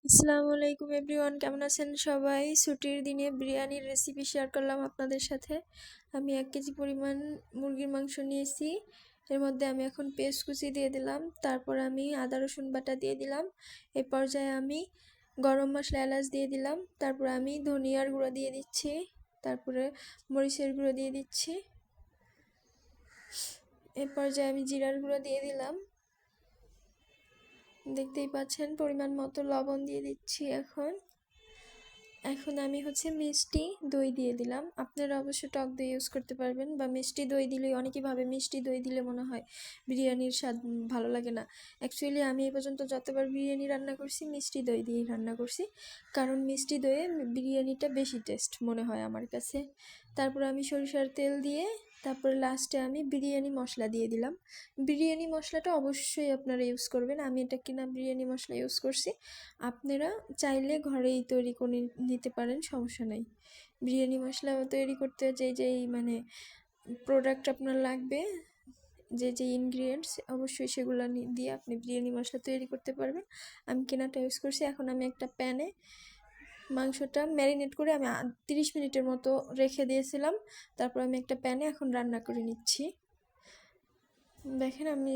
আসসালামু আলাইকুম এভরিওয়ান, কেমন আছেন সবাই? ছুটির দিনে বিরিয়ানির রেসিপি শেয়ার করলাম আপনাদের সাথে। আমি 1 কেজি পরিমাণ মুরগির মাংস নিয়েছি। এর মধ্যে আমি এখন পেঁয়াজ কুচি দিয়ে দিলাম, তারপর আমি আদা রসুন বাটা দিয়ে দিলাম। এই পর্যায়ে আমি গরম মশলা এলাচ দিয়ে দিলাম, তারপর আমি ধনিয়ার গুঁড়ো দিয়ে দিচ্ছি, তারপরে মরিচের গুঁড়ো দিয়ে দিচ্ছি। এই পর্যায়ে আমি জিরার গুঁড়ো দিয়ে দিলাম। দেখতেই পাচ্ছেন পরিমাণ মতো লবণ দিয়ে দিচ্ছি। এখন আমি মিষ্টি দই দিয়ে দিলাম। আপনারা অবশ্যই টক দই ইউজ করতে পারবেন, বা মিষ্টি দই দিলে অনেকেই ভাবে মিষ্টি দই দিলে মনে হয় বিরিয়ানির স্বাদ ভালো লাগে না। অ্যাকচুয়ালি আমি এই পর্যন্ত যতবার বিরিয়ানি রান্না করছি মিষ্টি দই দিয়েই রান্না করছি, কারণ মিষ্টি দইয়ে বিরিয়ানিটা বেশি টেস্ট মনে হয় আমার কাছে। তারপর আমি সরিষার তেল দিয়ে তারপরে লাস্টে আমি বিরিয়ানি মশলা দিয়ে দিলাম। বিরিয়ানি মশলাটা অবশ্যই আপনারা ইউজ করবেন। আমি এটা কিনা বিরিয়ানি মশলা ইউজ করছি। আপনারা চাইলে ঘরেই তৈরি করে নিতে পারেন, সমস্যা নেই। বিরিয়ানি মশলা তৈরি করতে যেই প্রোডাক্ট আপনার লাগবে, যে ইনগ্রিডিয়েন্টস, অবশ্যই সেগুলো দিয়ে আপনি বিরিয়ানি মশলা তৈরি করতে পারবেন। আমি কেনাটা ইউজ করছি। এখন আমি একটা প্যানে মাংসটা ম্যারিনেট করে আমি 30 মিনিটের মতো রেখে দিয়েছিলাম। তারপর আমি একটা প্যানে এখন রান্না করে নিচ্ছি। দেখেন আমি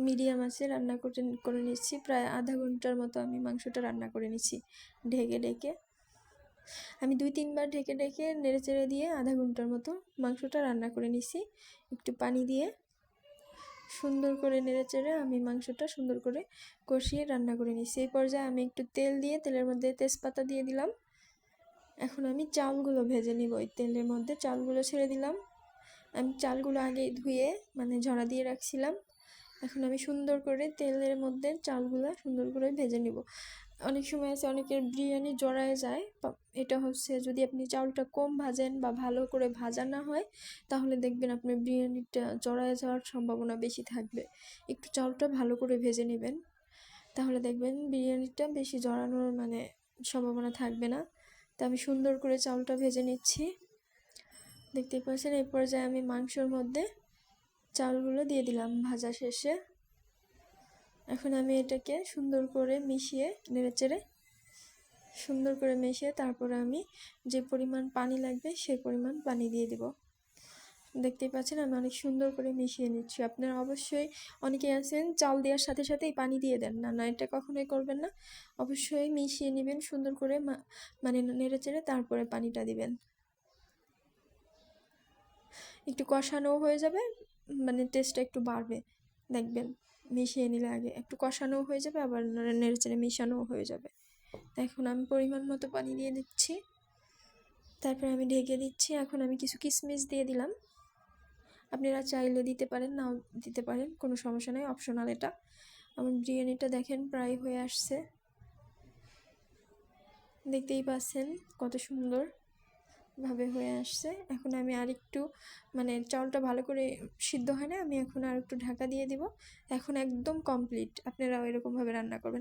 মিডিয়াম আছে রান্না করে নিচ্ছি। প্রায় আধা ঘন্টার মতো আমি মাংসটা রান্না করে নিচ্ছি ঢেকে ঢেকে। আমি 2-3 বার ঢেকে ঢেকে নেড়ে চেড়ে দিয়ে আধা ঘন্টার মতো মাংসটা রান্না করে নিচ্ছি। একটু পানি দিয়ে সুন্দর করে নেড়ে চেড়ে আমি মাংসটা সুন্দর করে কষিয়ে রান্না করে নিচ্ছি। এই পর্যায়ে আমি একটু তেল দিয়ে তেলের মধ্যে তেজপাতা দিয়ে দিলাম। এখন আমি চালগুলো ভেজে নিব। ওই তেলের মধ্যে চালগুলো ছেড়ে দিলাম। আমি চালগুলো আগে ধুয়ে ঝরা দিয়ে রাখছিলাম। এখন আমি সুন্দর করে তেলের মধ্যে চালগুলো সুন্দর করে ভেজে নিব। অনেক সময় আছে অনেকের বিরিয়ানি জড়ায় যায়। এটা যদি আপনি চাউলটা কম ভাজেন বা ভালো করে ভাজা না হয়, তাহলে দেখবেন আপনার বিরিয়ানিটা জড়ায় যাওয়ার সম্ভাবনা বেশি থাকবে। একটু চাউলটা ভালো করে ভেজে নেবেন, তাহলে দেখবেন বিরিয়ানিটা বেশি জড়ানোর সম্ভাবনা থাকবে না। তা আমি সুন্দর করে চাউলটা ভেজে নিচ্ছি। দেখতেই পাচ্ছেন। এই পর্যায়ে আমি মাংসর মধ্যে চালগুলো দিয়ে দিলাম ভাজা শেষে। এখন আমি এটাকে সুন্দর করে মিশিয়ে নেড়েচেড়ে সুন্দর করে মিশিয়ে তারপরে আমি যে পরিমাণ পানি লাগবে সেই পরিমাণ পানি দিয়ে দিব। দেখতেই পাচ্ছেন আমি অনেক সুন্দর করে মিশিয়ে নিচ্ছি। আপনারা অবশ্যই অনেকেই আছেন চাল দেওয়ার সাথে সাথেই পানি দিয়ে দেন, না এটা কখনোই করবেন না। অবশ্যই মিশিয়ে নেবেন সুন্দর করে, নেড়েচেড়ে তারপরে পানিটা দিবেন। একটু কষানো হয়ে যাবে, টেস্টটা একটু বাড়বে দেখবেন। মিশিয়ে নিলে আগে একটু কষানো হয়ে যাবে, আবার নেড়েচেড়ে মিশানো হয়ে যাবে। এখন আমি পরিমাণ মতো পানি দিয়ে দিচ্ছি, তারপরে আমি ঢেকে দিচ্ছি। এখন আমি কিছু কিশমিশ দিয়ে দিলাম। আপনারা চাইলে দিতে পারেন, নাও দিতে পারেন, কোনো সমস্যা নেই, অপশনাল এটা। আমার বিরিয়ানিটা দেখেন প্রায় হয়ে আসছে। দেখতেই পাচ্ছেন কত সুন্দর ভাবে হয়ে আসছে। এখন আমি আরেকটু চাউলটা ভালো করে সিদ্ধ হয় না, আমি এখন আর একটু ঢাকা দিয়ে দিব। এখন একদম কমপ্লিট। আপনারাও এরকমভাবে রান্না করবেন।